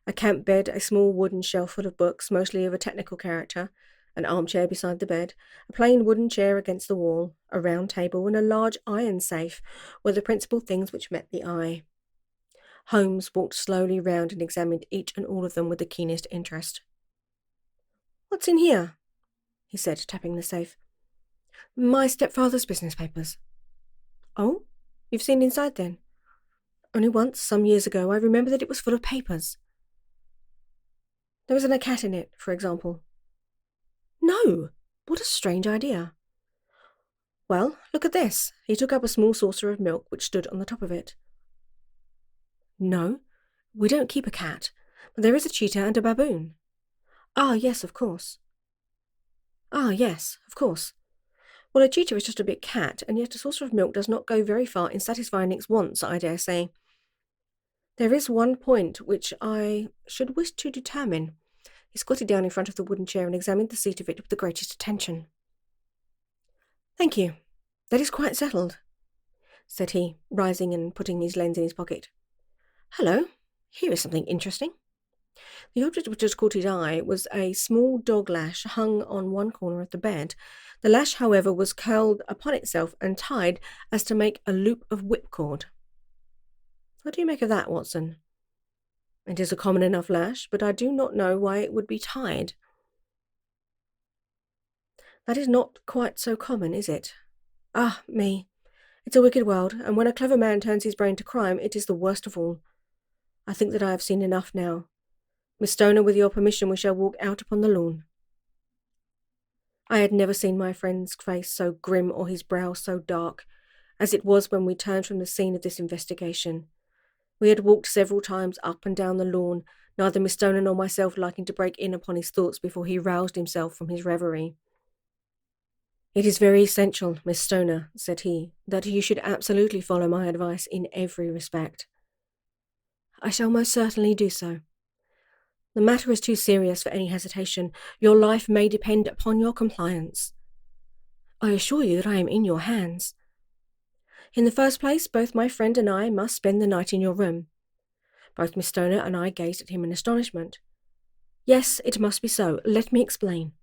A camp bed, a small wooden shelf full of books, mostly of a technical character, an armchair beside the bed, a plain wooden chair against the wall, a round table, and a large iron safe were the principal things which met the eye. Holmes walked slowly round and examined each and all of them with the keenest interest. "What's in here?" he said, tapping the safe. "My stepfather's business papers." "Oh? You've seen inside, then?" "Only once, some years ago. I remember that it was full of papers." "There isn't a cat in it, for example?" "No! What a strange idea." "Well, look at this." He took up a small saucer of milk which stood on the top of it. "No, we don't keep a cat, but there is a cheetah and a baboon." Ah, yes, of course." "Well, a cheetah is just a big cat, and yet a saucer of milk does not go very far in satisfying its wants, I dare say. There is one point which I should wish to determine." He squatted down in front of the wooden chair and examined the seat of it with the greatest attention. "Thank you. That is quite settled," said he, rising and putting his lens in his pocket. "Hello, here is something interesting." The object which had caught his eye was a small dog lash hung on one corner of the bed. The lash, however, was curled upon itself and tied as to make a loop of whipcord. "What do you make of that, Watson?" "It is a common enough lash, but I do not know why it would be tied." "That is not quite so common, is it? Ah, me! It's a wicked world, and when a clever man turns his brain to crime, it is the worst of all. I think that I have seen enough now. Miss Stoner, with your permission, we shall walk out upon the lawn." I had never seen my friend's face so grim or his brow so dark as it was when we turned from the scene of this investigation. We had walked several times up and down the lawn, neither Miss Stoner nor myself liking to break in upon his thoughts before he roused himself from his reverie. "It is very essential, Miss Stoner," said he, "that you should absolutely follow my advice in every respect." "I shall most certainly do so. The matter is too serious for any hesitation. Your life may depend upon your compliance." "I assure you that I am in your hands." "In the first place, both my friend and I must spend the night in your room." Both Miss Stoner and I gazed at him in astonishment. "Yes, it must be so. Let me explain.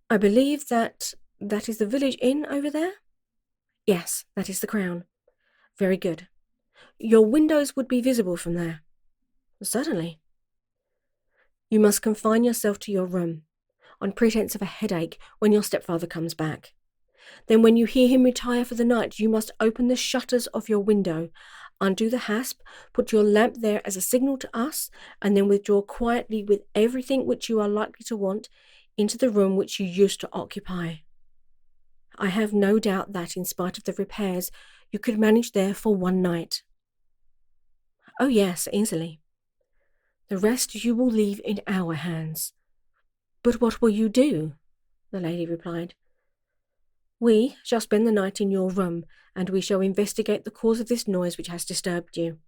I believe that That is the village inn over there? Yes, that is the Crown. Very good. Your windows would be visible from there. Certainly. You must confine yourself to your room, on pretence of a headache, when your stepfather comes back. Then when you hear him retire for the night, you must open the shutters of your window, undo the hasp, put your lamp there as a signal to us, and then withdraw quietly with everything which you are likely to want into the room which you used to occupy. I have no doubt that, in spite of the repairs, you could manage there for one night. Oh yes, easily. The rest you will leave in our hands. But what will you do? The lady replied. We shall spend the night in your room, and we shall investigate the cause of this noise which has disturbed you.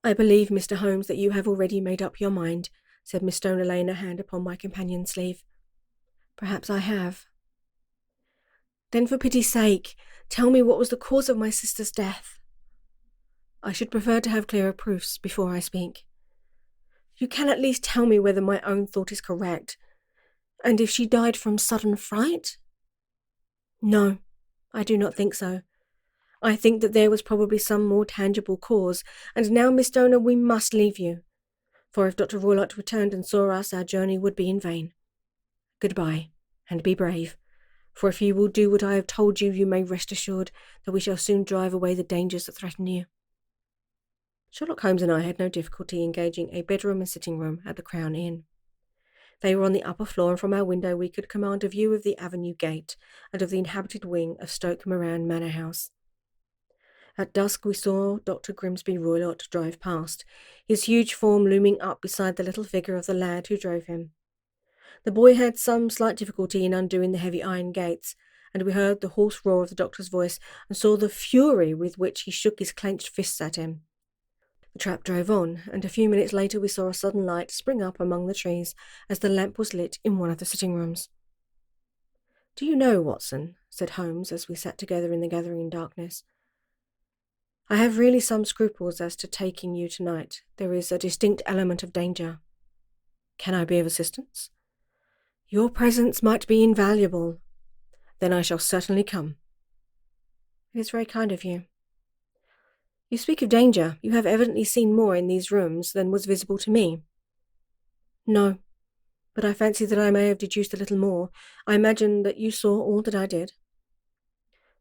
I believe, Mr. Holmes, that you have already made up your mind, said Miss Stoner, laying a hand upon my companion's sleeve. Perhaps I have. Then for pity's sake, tell me what was the cause of my sister's death. I should prefer to have clearer proofs before I speak. You can at least tell me whether my own thought is correct, and if she died from sudden fright? No, I do not think so. I think that there was probably some more tangible cause, and now, Miss Stoner, we must leave you, for if Dr. Roylott returned and saw us, our journey would be in vain. Goodbye, and be brave, for if you will do what I have told you, you may rest assured that we shall soon drive away the dangers that threaten you. Sherlock Holmes and I had no difficulty engaging a bedroom and sitting room at the Crown Inn. They were on the upper floor, and from our window we could command a view of the avenue gate and of the inhabited wing of Stoke Moran Manor House. At dusk we saw Dr. Grimsby Roylott drive past, his huge form looming up beside the little figure of the lad who drove him. The boy had some slight difficulty in undoing the heavy iron gates, and we heard the hoarse roar of the doctor's voice and saw the fury with which he shook his clenched fists at him. The trap drove on, and a few minutes later we saw a sudden light spring up among the trees as the lamp was lit in one of the sitting rooms. "Do you know, Watson," said Holmes as we sat together in the gathering darkness, "I have really some scruples as to taking you tonight. There is a distinct element of danger. Can I be of assistance?" "Your presence might be invaluable." "Then I shall certainly come." "It is very kind of you." "You speak of danger. You have evidently seen more in these rooms than was visible to me." "No, but I fancy that I may have deduced a little more. I imagine that you saw all that I did."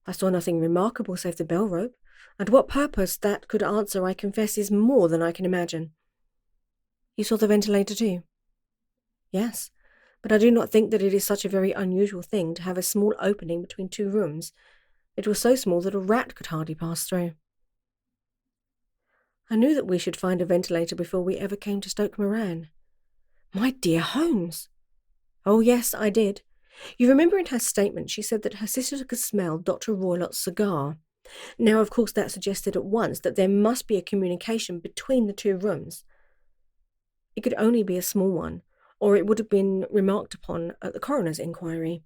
"I saw nothing remarkable save the bell rope, and what purpose that could answer I confess is more than I can imagine." "You saw the ventilator too?" "Yes, but I do not think that it is such a very unusual thing to have a small opening between two rooms. It was so small that a rat could hardly pass through." "I knew that we should find a ventilator before we ever came to Stoke Moran." "My dear Holmes!" "Oh, yes, I did. You remember in her statement she said that her sister could smell Dr. Roylott's cigar. Now, of course, that suggested at once that there must be a communication between the two rooms. It could only be a small one, or it would have been remarked upon at the coroner's inquiry.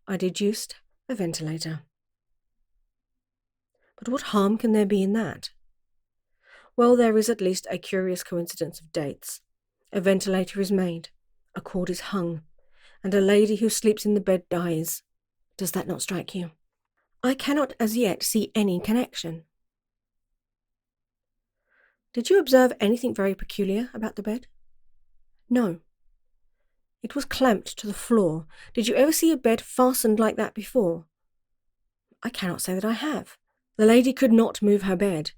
I deduced a ventilator." "But what harm can there be in that?" "Well, there is at least a curious coincidence of dates. A ventilator is made, a cord is hung, and a lady who sleeps in the bed dies. Does that not strike you?" "I cannot as yet see any connection." "Did you observe anything very peculiar about the bed?" "No." "It was clamped to the floor. Did you ever see a bed fastened like that before?" "I cannot say that I have." "The lady could not move her bed.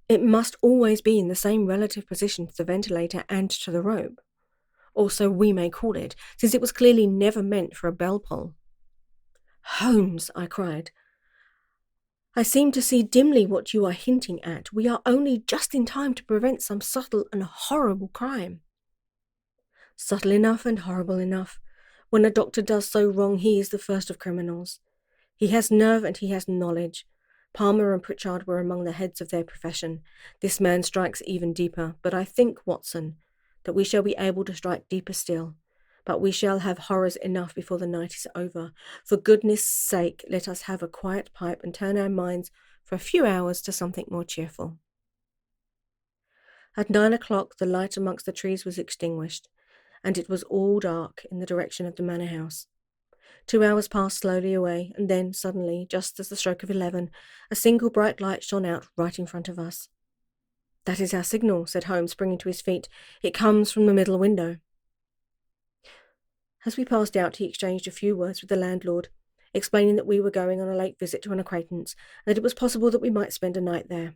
It must always be in the same relative position to the ventilator and to the rope, or so we may call it, since it was clearly never meant for a bell pull." "Holmes," I cried, "I seem to see dimly what you are hinting at. We are only just in time to prevent some subtle and horrible crime." "Subtle enough and horrible enough. When a doctor does so wrong, he is the first of criminals. He has nerve and he has knowledge. Palmer and Pritchard were among the heads of their profession. This man strikes even deeper, but I think, Watson, that we shall be able to strike deeper still. But we shall have horrors enough before the night is over. For goodness' sake, let us have a quiet pipe and turn our minds for a few hours to something more cheerful." At 9 o'clock the light amongst the trees was extinguished, and it was all dark in the direction of the manor house. 2 hours passed slowly away, and then, suddenly, just as the stroke of 11, a single bright light shone out right in front of us. "That is our signal," said Holmes, springing to his feet. "It comes from the middle window." As we passed out, he exchanged a few words with the landlord, explaining that we were going on a late visit to an acquaintance, and that it was possible that we might spend a night there.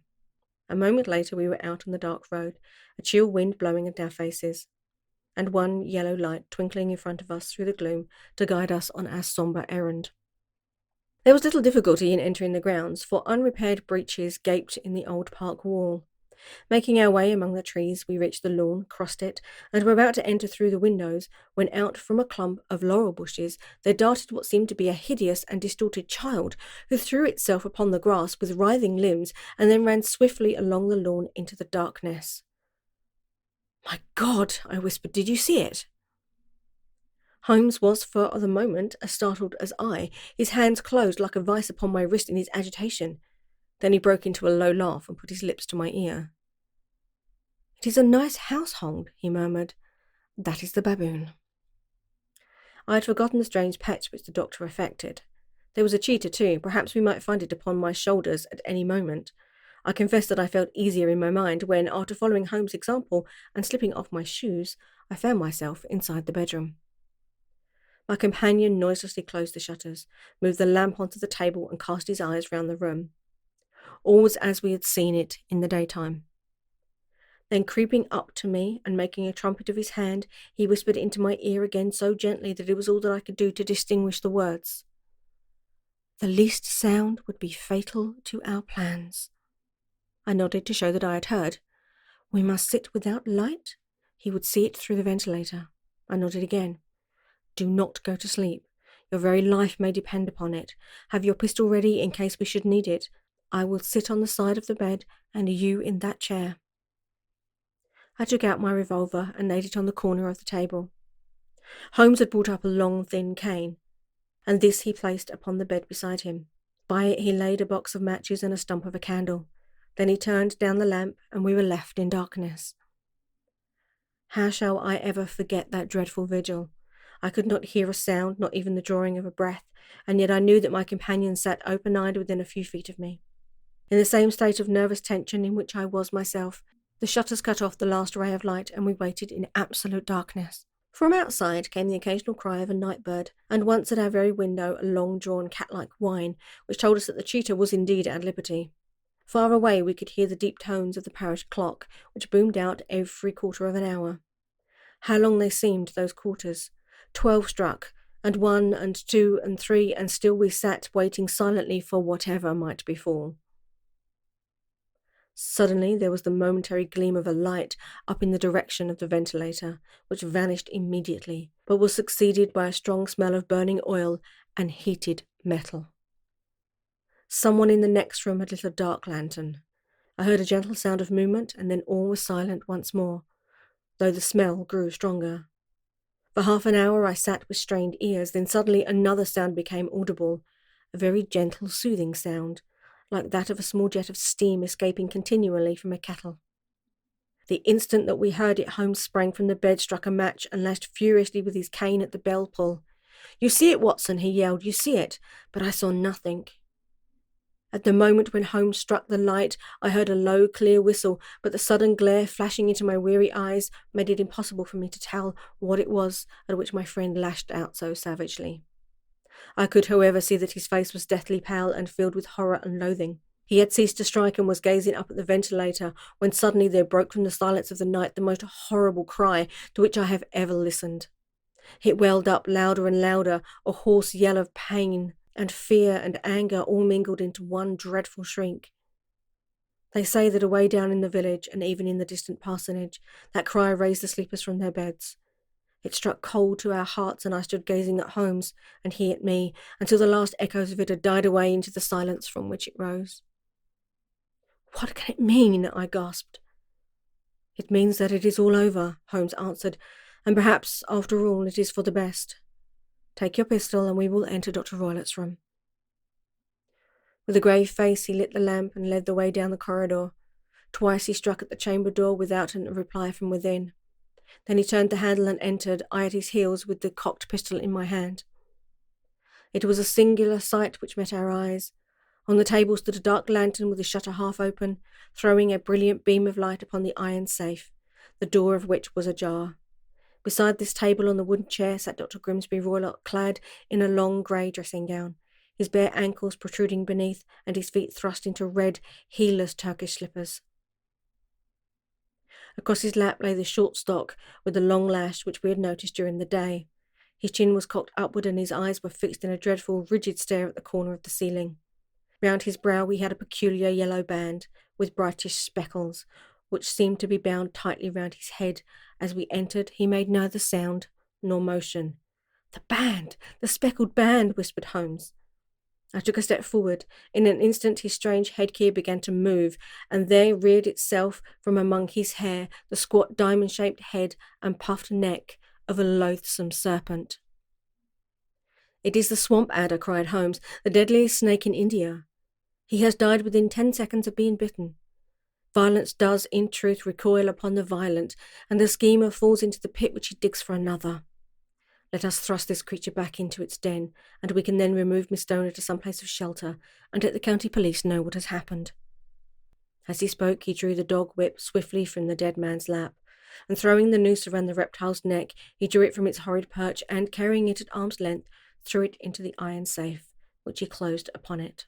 A moment later we were out on the dark road, a chill wind blowing at our faces, and one yellow light twinkling in front of us through the gloom to guide us on our sombre errand. There was little difficulty in entering the grounds, for unrepaired breaches gaped in the old park wall. Making our way among the trees, we reached the lawn, crossed it, and were about to enter through the windows, when out from a clump of laurel bushes there darted what seemed to be a hideous and distorted child, who threw itself upon the grass with writhing limbs, and then ran swiftly along the lawn into the darkness. "My God!" I whispered. "Did you see it?" Holmes was for the moment as startled as I. His hands closed like a vice upon my wrist in his agitation. Then he broke into a low laugh and put his lips to my ear. "It is a nice household," he murmured. "That is the baboon." I had forgotten the strange pet which the doctor affected. There was a cheetah too. Perhaps we might find it upon my shoulders at any moment. I confess that I felt easier in my mind when, after following Holmes' example and slipping off my shoes, I found myself inside the bedroom. My companion noiselessly closed the shutters, moved the lamp onto the table, and cast his eyes round the room. All was as we had seen it in the daytime. Then, creeping up to me and making a trumpet of his hand, he whispered into my ear again so gently that it was all that I could do to distinguish the words. "The least sound would be fatal to our plans." I nodded to show that I had heard. "We must sit without light?" He would see it through the ventilator. I nodded again. "Do not go to sleep. Your very life may depend upon it. Have your pistol ready in case we should need it. I will sit on the side of the bed, and you in that chair." I took out my revolver and laid it on the corner of the table. Holmes had brought up a long, thin cane, and this he placed upon the bed beside him. By it he laid a box of matches and a stump of a candle. Then he turned down the lamp, and we were left in darkness. How shall I ever forget that dreadful vigil? I could not hear a sound, not even the drawing of a breath, and yet I knew that my companion sat open-eyed within a few feet of me. In the same state of nervous tension in which I was myself, the shutters cut off the last ray of light, and we waited in absolute darkness. From outside came the occasional cry of a night bird, and once at our very window a long-drawn cat-like whine, which told us that the cheetah was indeed at liberty. Far away we could hear the deep tones of the parish clock, which boomed out every quarter of an hour. How long they seemed, those quarters! 12 struck, and 1 and 2 and 3, and still we sat waiting silently for whatever might befall. Suddenly there was the momentary gleam of a light up in the direction of the ventilator, which vanished immediately, but was succeeded by a strong smell of burning oil and heated metal. Someone in the next room had lit a dark lantern. I heard a gentle sound of movement, and then all was silent once more, though the smell grew stronger. For half an hour I sat with strained ears, then suddenly another sound became audible, a very gentle, soothing sound, like that of a small jet of steam escaping continually from a kettle. The instant that we heard it, Holmes sprang from the bed, struck a match, and lashed furiously with his cane at the bell pull. "You see it, Watson," he yelled, "you see it." But I saw nothing. At the moment when Holmes struck the light, I heard a low, clear whistle, but the sudden glare flashing into my weary eyes made it impossible for me to tell what it was at which my friend lashed out so savagely. I could, however, see that his face was deathly pale and filled with horror and loathing. He had ceased to strike and was gazing up at the ventilator when suddenly there broke from the silence of the night the most horrible cry to which I have ever listened. It welled up louder and louder, a hoarse yell of pain and fear and anger all mingled into one dreadful shriek. They say that away down in the village, and even in the distant parsonage, that cry raised the sleepers from their beds. It struck cold to our hearts, and I stood gazing at Holmes, and he at me, until the last echoes of it had died away into the silence from which it rose. "What can it mean?" I gasped. "It means that it is all over," Holmes answered, "and perhaps, after all, it is for the best. Take your pistol, and we will enter Dr. Roylott's room." With a grave face he lit the lamp and led the way down the corridor. Twice he struck at the chamber door without a reply from within. Then he turned the handle and entered, I at his heels with the cocked pistol in my hand. It was a singular sight which met our eyes. On the table stood a dark lantern with the shutter half open, throwing a brilliant beam of light upon the iron safe, the door of which was ajar. Beside this table on the wooden chair sat Dr. Grimsby Roylott, clad in a long grey dressing gown, his bare ankles protruding beneath and his feet thrust into red, heelless Turkish slippers. Across his lap lay the short stock with the long lash which we had noticed during the day. His chin was cocked upward and his eyes were fixed in a dreadful, rigid stare at the corner of the ceiling. Round his brow he had a peculiar yellow band, with brightish speckles, which seemed to be bound tightly round his head. As we entered, he made neither sound nor motion. "The band! The speckled band!" whispered Holmes. I took a step forward. In an instant his strange headgear began to move, and there reared itself from among his hair the squat diamond-shaped head and puffed neck of a loathsome serpent. "It is the swamp adder," cried Holmes, "the deadliest snake in India. He has died within 10 seconds of being bitten. Violence does, in truth, recoil upon the violent, and the schemer falls into the pit which he digs for another. Let us thrust this creature back into its den, and we can then remove Miss Stoner to some place of shelter, and let the county police know what has happened." As he spoke, he drew the dog whip swiftly from the dead man's lap, and throwing the noose around the reptile's neck, he drew it from its horrid perch, and, carrying it at arm's length, threw it into the iron safe, which he closed upon it.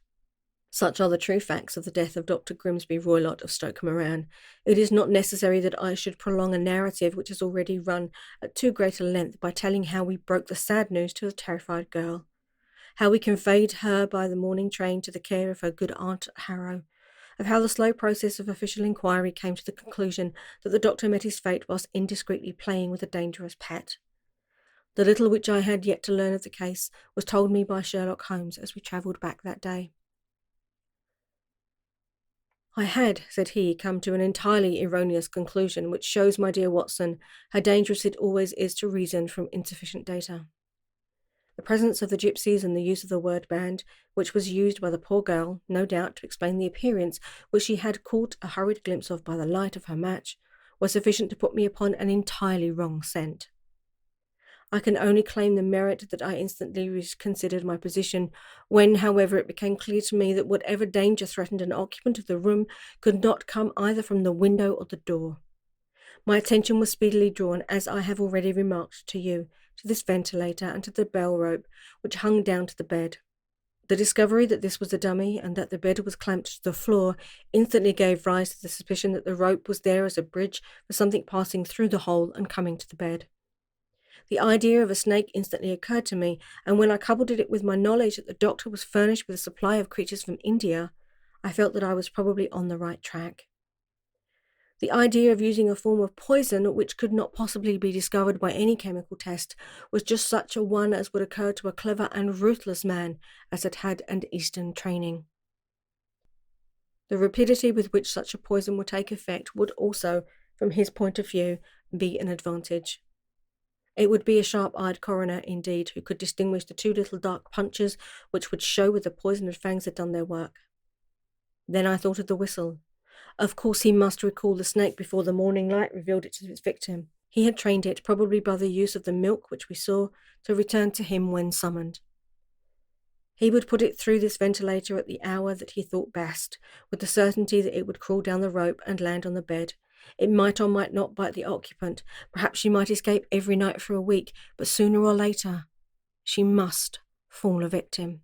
Such are the true facts of the death of Dr. Grimsby Roylott of Stoke Moran. It is not necessary that I should prolong a narrative which has already run at too great a length by telling how we broke the sad news to the terrified girl, how we conveyed her by the morning train to the care of her good aunt at Harrow, of how the slow process of official inquiry came to the conclusion that the doctor met his fate whilst indiscreetly playing with a dangerous pet. The little which I had yet to learn of the case was told me by Sherlock Holmes as we travelled back that day. "I had," said he, "come to an entirely erroneous conclusion, which shows, my dear Watson, how dangerous it always is to reason from insufficient data. The presence of the gipsies and the use of the word band, which was used by the poor girl, no doubt, to explain the appearance which she had caught a hurried glimpse of by the light of her match, was sufficient to put me upon an entirely wrong scent. I can only claim the merit that I instantly reconsidered my position, when, however, it became clear to me that whatever danger threatened an occupant of the room could not come either from the window or the door. My attention was speedily drawn, as I have already remarked to you, to this ventilator and to the bell rope which hung down to the bed. The discovery that this was a dummy and that the bed was clamped to the floor instantly gave rise to the suspicion that the rope was there as a bridge for something passing through the hole and coming to the bed. The idea of a snake instantly occurred to me, and when I coupled it with my knowledge that the doctor was furnished with a supply of creatures from India, I felt that I was probably on the right track. The idea of using a form of poison which could not possibly be discovered by any chemical test was just such a one as would occur to a clever and ruthless man as had had an Eastern training. The rapidity with which such a poison would take effect would also, from his point of view, be an advantage. It would be a sharp-eyed coroner, indeed, who could distinguish the two little dark punches which would show where the poisoned fangs had done their work. Then I thought of the whistle. Of course he must recall the snake before the morning light revealed it to its victim. He had trained it, probably by the use of the milk which we saw, to return to him when summoned. He would put it through this ventilator at the hour that he thought best, with the certainty that it would crawl down the rope and land on the bed. It might or might not bite the occupant. Perhaps she might escape every night for a week, but sooner or later she must fall a victim.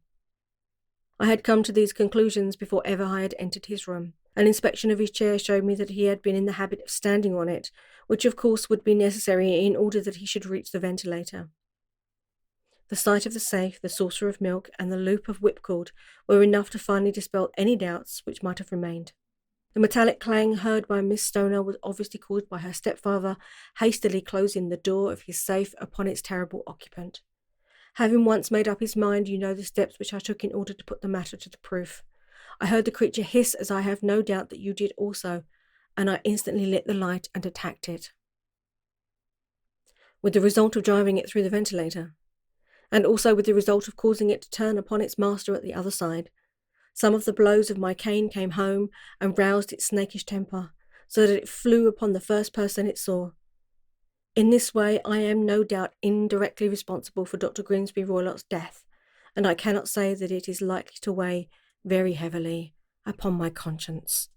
I had come to these conclusions before ever I had entered his room. An inspection of his chair showed me that he had been in the habit of standing on it, which of course would be necessary in order that he should reach the ventilator. The sight of the safe, the saucer of milk, and the loop of whipcord were enough to finally dispel any doubts which might have remained. The metallic clang heard by Miss Stoner was obviously caused by her stepfather hastily closing the door of his safe upon its terrible occupant. Having once made up his mind, you know the steps which I took in order to put the matter to the proof. I heard the creature hiss, as I have no doubt that you did also, and I instantly lit the light and attacked it, with the result of driving it through the ventilator, and also with the result of causing it to turn upon its master at the other side. Some of the blows of my cane came home and roused its snakish temper, so that it flew upon the first person it saw. In this way I am no doubt indirectly responsible for Dr. Grimsby Roylott's death, and I cannot say that it is likely to weigh very heavily upon my conscience.